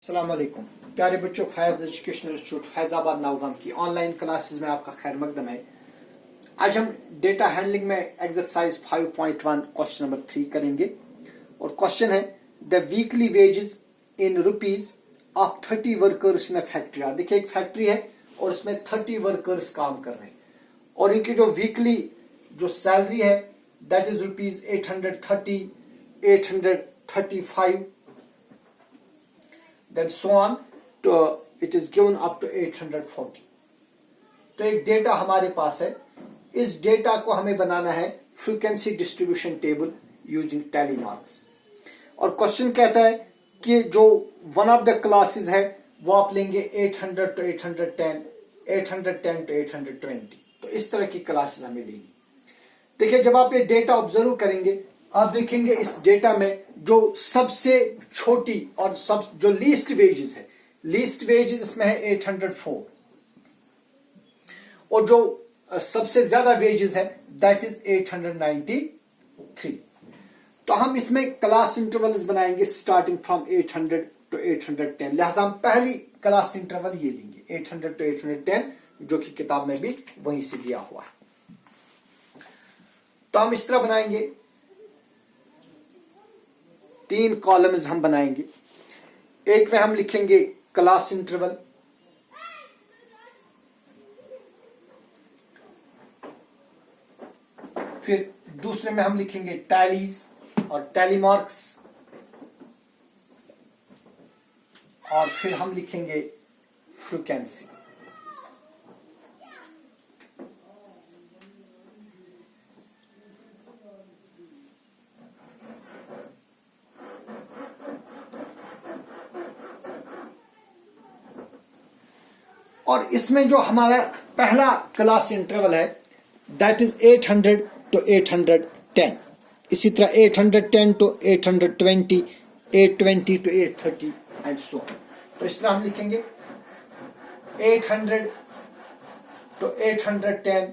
अस्सलाम वालेकुम प्यारे बच्चों, फैज एजुकेशनल इंस्टीट्यूट फैजाबाद नवगाम की ऑनलाइन क्लासेस में आपका खैर मकदम है। आज हम डेटा हैंडलिंग में एक्सरसाइज 5.1 क्वेश्चन नंबर 3 करेंगे और क्वेश्चन है the weekly wages in rupees of 30 workers in a factory. आप देखिए एक फैक्ट्री है और इसमें 30 वर्कर्स काम कर रहे हैं और इनकी जो वीकली जो सैलरी है that is rupees 830, 835, then so on to it is given up to 840। तो एक डेटा हमारे पास है, इस डेटा को हमें बनाना है frequency distribution table using tally marks. और क्वेश्चन कहता है कि जो वन ऑफ द क्लासेस है वो आप लेंगे 800 to 810, 810 to 820। तो इस तरह की क्लासेस हमें लेंगी। देखिए जब आप ये डेटा ऑब्जर्व करेंगे आप देखेंगे इस डेटा में जो सबसे छोटी और सब जो लीस्ट वेजेस है, लीस्ट वेजेस इसमें है 804 और जो सबसे ज्यादा वेजेस है दैट इज 893। तो हम इसमें क्लास इंटरवल्स बनाएंगे स्टार्टिंग फ्रॉम 800 to 810। लिहाजा हम पहली क्लास इंटरवल ये लेंगे 800 to 810 जो कि किताब में भी वहीं से दिया हुआ है। तो हम इस तरह बनाएंगे, 3 कॉलम्स हम बनाएंगे। एक में हम लिखेंगे क्लास इंटरवल, फिर दूसरे में हम लिखेंगे टैलीज और टैली मार्क्स, और फिर हम लिखेंगे फ्रीक्वेंसी। और इसमें जो हमारा पहला क्लास इंटरवल है दैट इज 800 to 810। इसी तरह 810 to 820, 820 to 830 and so on. तो इस तरह हम लिखेंगे 800 to 810,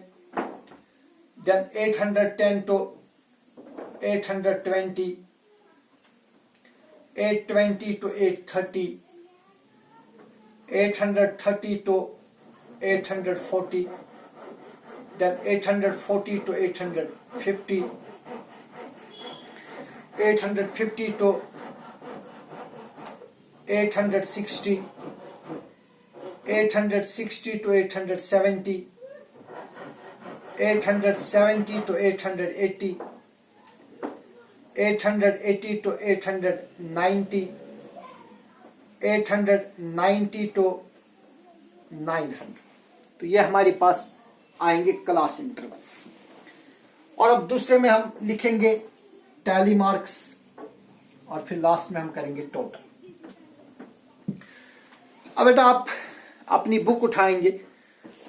then 810 to 820, 820 to 830, 830 to 840, then 840 to 850, 850 to 860, 860 to 870, 870 to 880, 880 to 890, 890 to 900। तो ये हमारे पास आएंगे क्लास इंटरवल। और अब दूसरे में हम लिखेंगे टैली मार्क्स और फिर लास्ट में हम करेंगे टोटल। अब बेटा आप अपनी बुक उठाएंगे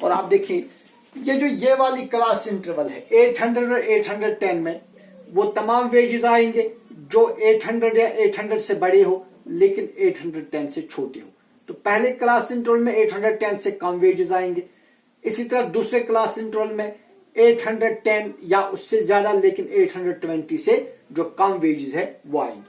और आप देखिए ये वाली क्लास इंटरवल है 800 और 810 में वो तमाम वेजेस आएंगे जो 800 या 800 से बड़े हो लेकिन 810 से छोटे हो। तो पहले क्लास इंटरवल में 810 से कम वेजेस आएंगे। इसी तरह दूसरे क्लास इंटरवल में 810 या उससे ज्यादा लेकिन 820 से जो कम वेजेस है वो आएंगे।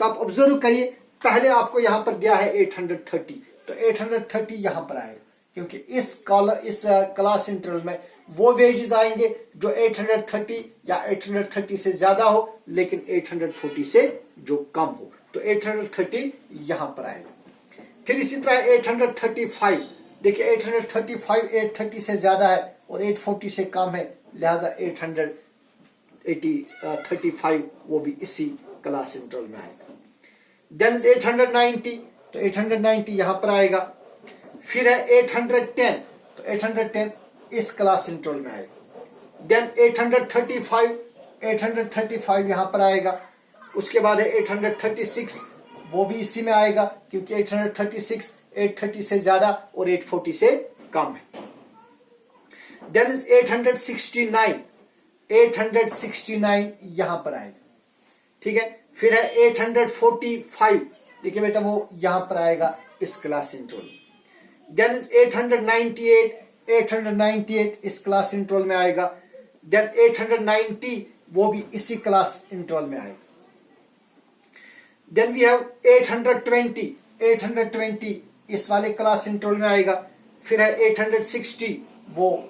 तो आप ऑब्जर्व करिए, पहले आपको यहां पर दिया है 830, तो 830 यहां पर आएगा क्योंकि इस क्लास इंटरवल में वो वेजेस आएंगे जो 830 या 830 से ज्यादा हो लेकिन 840 से जो कम हो। तो 830 यहां पर आएगा। फिर इसी तरह 835, देखिए 835 830 से ज्यादा है और 840 से कम है, लिहाजा 835 वो भी इसी क्लास इंटरवल में आएगा। देन 890, तो 890 यहां पर आएगा। फिर है 810, तो 810 इस क्लास इंटरवल में आएगा। देन 835 यहां पर आएगा। उसके बाद है 836, वो भी इसी में आएगा क्योंकि 836 830 से ज्यादा और 840 से कम है। देन इज 869 यहां पर आएगा, ठीक है। फिर है 845, देखिए बेटा वो यहां पर आएगा इस क्लास इंटरवल। देन इज 898 इस क्लास इंटरवल में आएगा। देन 890 वो भी इसी क्लास इंटरवल में आएगा। Then we have 820, 820 इस वाले क्लास इंटरवल में आएगा, फिर है 860 वो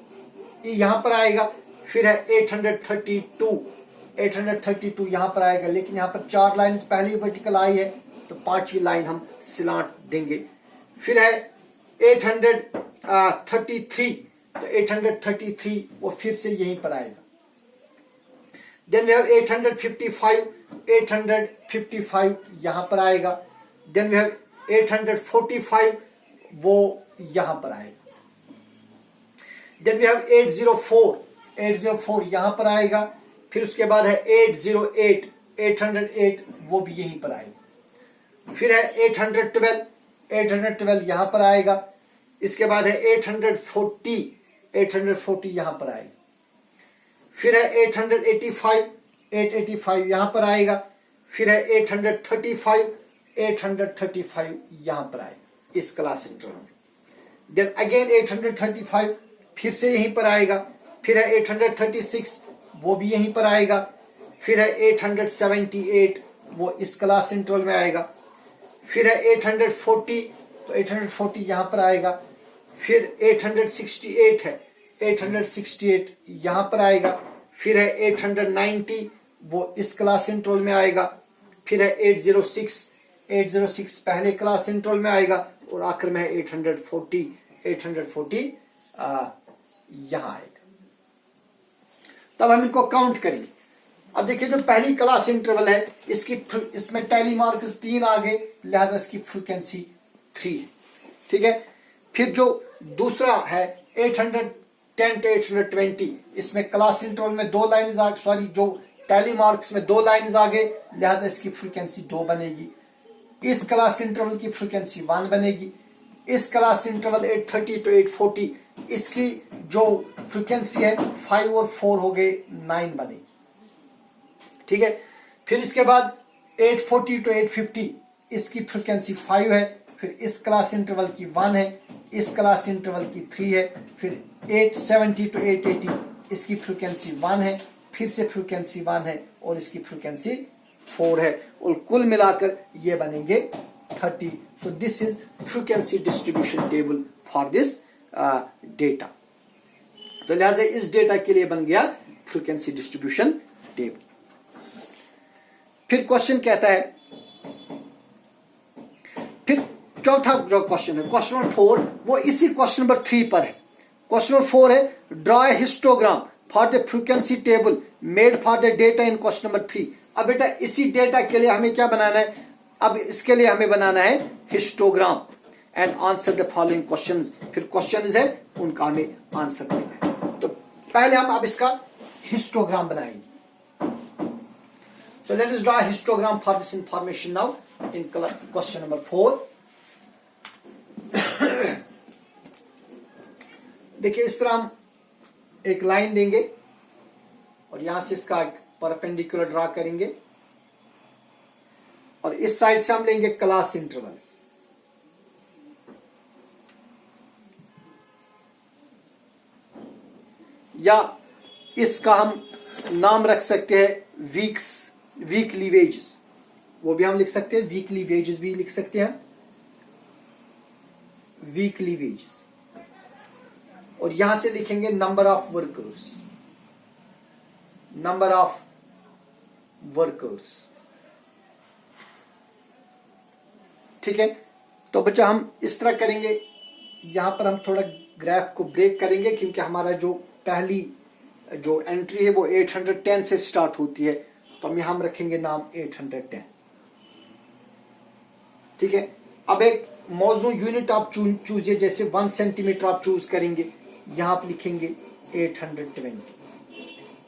यहां पर आएगा, फिर है 832 यहां पर आएगा। लेकिन यहां पर 4 लाइन पहली वर्टिकल आई है तो 5वीं लाइन हम स्लांट देंगे। फिर है 833 तो 833 वो फिर से यहीं पर आएगा। देन वी हैव 855 यहां पर आएगा। देन वी हैव 845 वो यहां पर आएगा। देन वी हैव 804 यहां पर आएगा। फिर उसके बाद है 808 वो भी यहीं पर आएगा। फिर है 812 यहां पर आएगा। इसके बाद है 840 यहां पर आएगा। फिर है 885 यहां पर आएगा। फिर है 835 यहां पर आएगा इस क्लास इंटरवल में। देन अगेन 835 फिर से यहीं पर आएगा। फिर है 836 वो भी यहीं पर आएगा। फिर है 878 वो इस क्लास इंटरवल में आएगा। फिर है 840 तो 840 यहां पर आएगा। फिर 868 है, 868 यहां पर आएगा। फिर है 890 वो इस क्लास इंटरवल में आएगा। फिर है 806 पहले क्लास इंटरवल में आएगा। और आखिर में है 840 यहां आएगा। तब हम इनको काउंट करेंगे। अब देखिए जो पहली क्लास इंटरवल है इसमें टैली मार्क्स 3 आ गए, लिहाजा इसकी फ्रीक्वेंसी 3 है। ठीक है। फिर जो दूसरा है 810 to 820 इसमें क्लास इंटरवल में 2 लाइन्स आ सॉरी जो टैली मार्क्स में 2 लाइन्स आ गए, लिहाजा इसकी फ्रीक्वेंसी 2 बनेगी। इस क्लास इंटरवल की फ्रीक्वेंसी 1 बनेगी। इस क्लास इंटरवल 830 to 840 इसकी जो फ्रीक्वेंसी है 5 और 4 हो गए 9 बनेगी। ठीक है। फिर इसके बाद 840 to 850 इसकी फ्रीक्वेंसी 5 है। फिर इस क्लास इंटरवल की 1 है, इस क्लास इंटरवल की 3 है। फिर 870 to 880 इसकी फ्रीक्वेंसी 1 है, फिर से फ्रीक्वेंसी 1 है और इसकी फ्रीक्वेंसी 4 है। और कुल मिलाकर ये बनेंगे 30। So this is frequency distribution table for this data. तो लिहाजा इस डेटा के लिए बन गया फ्रीक्वेंसी डिस्ट्रीब्यूशन टेबल। फिर क्वेश्चन कहता है, फिर चौथा जो क्वेश्चन है क्वेश्चन नंबर 4 वो इसी क्वेश्चन नंबर 3 पर है। क्वेश्चन नंबर 4 है draw a histogram for the frequency table made for the data in question number 3। अब बेटा इसी डेटा के लिए हमें क्या बनाना है? अब इसके लिए हमें बनाना है histogram and answer the following questions. फिर क्वेश्चंस है उनका हमें आंसर देना है। तो पहले हम अब इसका हिस्टोग्राम बनाएंगे। So let us draw a histogram for this information now in question number 4. देखिए इस तरह हम एक लाइन देंगे और यहां से इसका परपेंडिकुलर ड्रा करेंगे और इस साइड से हम लेंगे क्लास इंटरवल्स। या इसका हम नाम रख सकते हैं वीकली वेजेस, वो भी हम लिख सकते हैं। वीकली वेजेस भी लिख सकते हैं, वीकली वेजेस। और यहां से लिखेंगे नंबर ऑफ वर्कर्स। ठीक है। तो बच्चा हम इस तरह करेंगे, यहां पर हम थोड़ा ग्राफ को ब्रेक करेंगे क्योंकि हमारा जो पहली जो एंट्री है वो 810 से स्टार्ट होती है, तो हम यहां रखेंगे नाम 810। ठीक है। अब एक मौजू यूनिट आप चूजिए, जैसे 1 सेंटीमीटर आप चूज करेंगे, यहां आप लिखेंगे 820।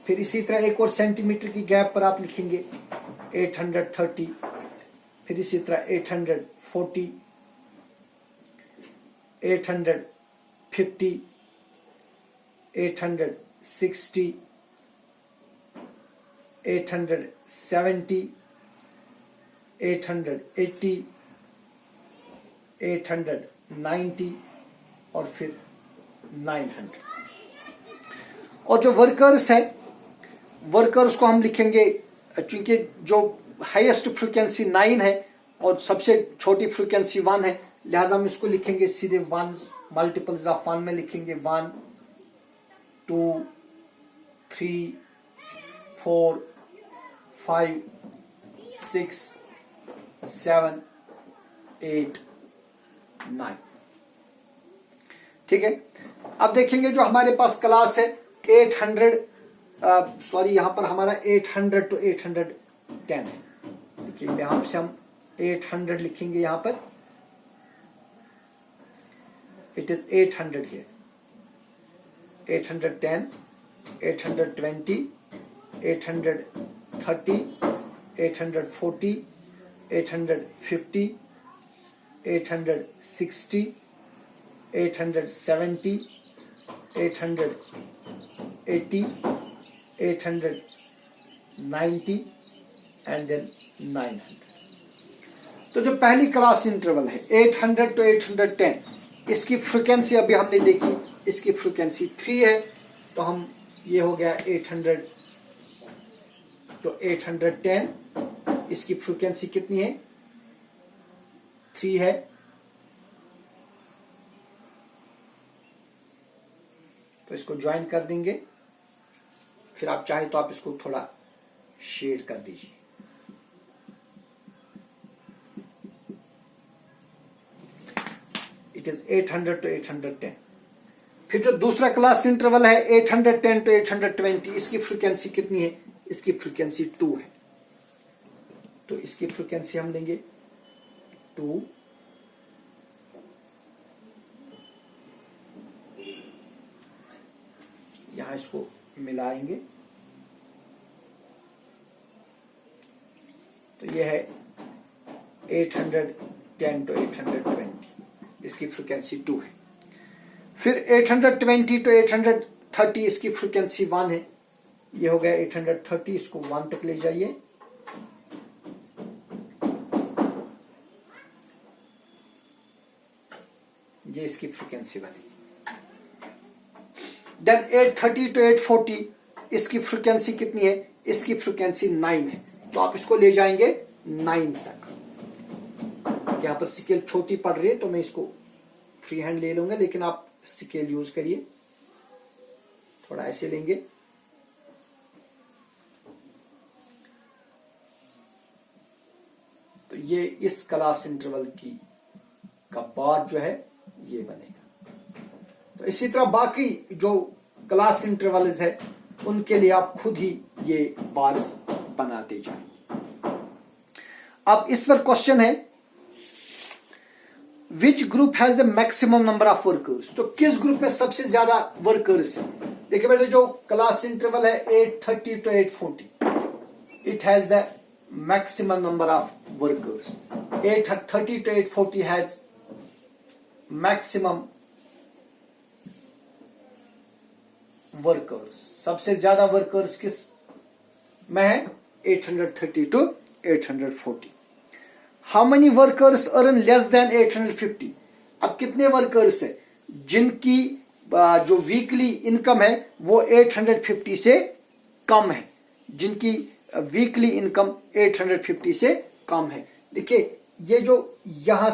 फिर इसी तरह एक और सेंटीमीटर की गैप पर आप लिखेंगे 830। फिर इसी तरह 840, 850, 860, 870, 880, 890 और फिर 900। और जो वर्कर्स है, वर्कर्स को हम लिखेंगे, चूंकि जो हाईएस्ट फ्रीक्वेंसी 9 है, और सबसे छोटी फ्रीक्वेंसी 1 है, लिहाजा हम इसको लिखेंगे सीधे 1 मल्टीपल्स ऑफ 1 में लिखेंगे 1 2 3 4 5 6 7 8 9। ठीक है, अब देखेंगे जो हमारे पास क्लास है 800 सॉरी यहां पर हमारा 800 to 810 है। देखिए यहां से हम 800 लिखेंगे, यहां पर it is 800 here, 810 820 830 840 850 860 870 880 890 and then 900। तो जो पहली क्लास इंटरवल है 800 to 810, इसकी फ्रीक्वेंसी अभी हमने देखी, इसकी फ्रीक्वेंसी 3 है, तो हम ये हो गया 800 to 810, इसकी फ्रीक्वेंसी कितनी है 3 है। तो इसको ज्वाइन कर देंगे, फिर आप चाहे तो आप इसको थोड़ा शेड कर दीजिए। It is 800 to 810। फिर जो दूसरा क्लास इंटरवल है 810 to 820, इसकी फ्रीक्वेंसी कितनी है, इसकी फ्रीक्वेंसी 2 है, तो इसकी फ्रीक्वेंसी हम लेंगे 2। यहां इसको मिलाएंगे, तो यह है 810 to 820, इसकी फ्रीक्वेंसी 2 है। फिर 820 to 830, इसकी फ्रीक्वेंसी 1 है, ये हो गया 830, इसको 1 तक ले जाइए, ये इसकी फ्रीक्वेंसी बनेगी। देन 830 to 840, इसकी फ्रीक्वेंसी कितनी है, इसकी फ्रीक्वेंसी 9 है, तो आप इसको ले जाएंगे 9 तक। यहां पर स्केल छोटी पड़ रही है तो मैं इसको फ्री हैंड ले लूंगा, लेकिन आप स्केल यूज करिए, थोड़ा ऐसे लेंगे, तो ये इस क्लास इंटरवल की का बाद जो है ये बनेगा। तो इसी तरह बाकी जो क्लास इंटरवल्स है उनके लिए आप खुद ही ये बार्स बनाते जाएंगे। अब इस पर क्वेश्चन है which group has the maximum number of workers, तो किस ग्रुप में सबसे ज्यादा वर्कर्स है। देखिए बेटे जो क्लास इंटरवल है 830 to 840, it has the maximum number of workers. 830 to 840 has maximum workers, सबसे ज्यादा वर्कर्स किस में है 830 to 840। How many workers earn less than 850, अब कितने वर्कर्स है जिनकी जो वीकली इनकम है वो 850 से कम है, जिनकी वीकली इनकम 850 से कम है। देखिए ये जो यहां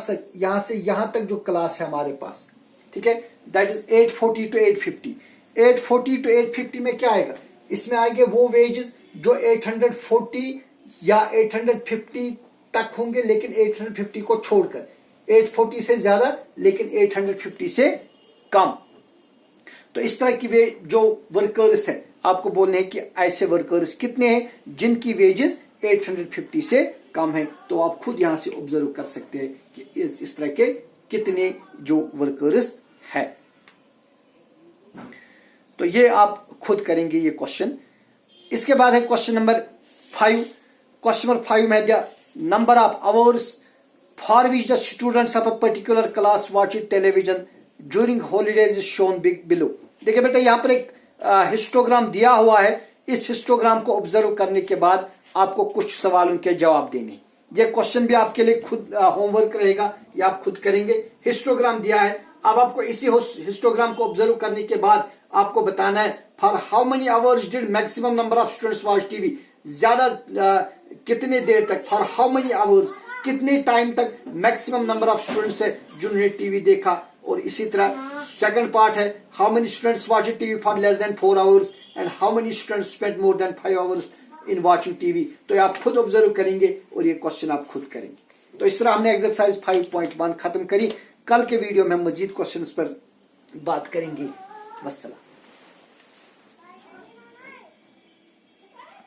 से यहां तक जो क्लास है हमारे पास, ठीक है, दैट इज 840 to 850। 840 to 850 में क्या आएगा, इसमें आएंगे वो वेजेस जो 840 या 850 तक होंगे, लेकिन 850 को छोड़कर 840 से ज्यादा लेकिन 850 से कम। तो इस तरह की वे जो वर्कर्स है आपको बोलने हैं कि ऐसे वर्कर्स कितने हैं जिनकी वेजेस 850 से कम है। तो आप खुद यहां से ऑब्जर्व कर सकते हैं कि इस तरह के कितने जो वर्कर्स है। तो ये आप खुद करेंगे ये क्वेश्चन। इसके बाद है क्वेश्चन नंबर 5। क्वेश्चन नंबर 5 में दिया number of hours for which the students of a particular class watch television during holidays is shown below. देखिए बेटा यहाँ पर एक हिस्टोग्राम दिया हुआ है, इस हिस्टोग्राम को ऑब्जर्व करने के बाद आपको कुछ सवालों के जवाब देने। ये क्वेश्चन भी आपके लिए खुद होमवर्क रहेगा, ये आप खुद करेंगे। हिस्टोग्राम दिया है, अब आपको इसी हिस्टोग्राम को ऑब्जर्व करने के बाद आपको बताना है for how many hours did maximum number of students watch TV, ज्यादा कितने देर तक, फॉर हाउ मेनी आवर्स कितने टाइम तक मैक्सिमम नंबर ऑफ स्टूडेंट्स है जिन्होंने टीवी देखा, और इसी तरह सेकंड पार्ट है how many students watching TV for less than 4 hours and how many students spend more than 5 hours in watching TV. तो आप खुद ऑब्जर्व करेंगे और ये क्वेश्चन आप खुद करेंगे। तो इस तरह हमने एक्सरसाइज 5.1 खत्म करी। कल के वीडियो में हम मजीद क्वेश्चन पर बात करेंगे। वस्सलाम।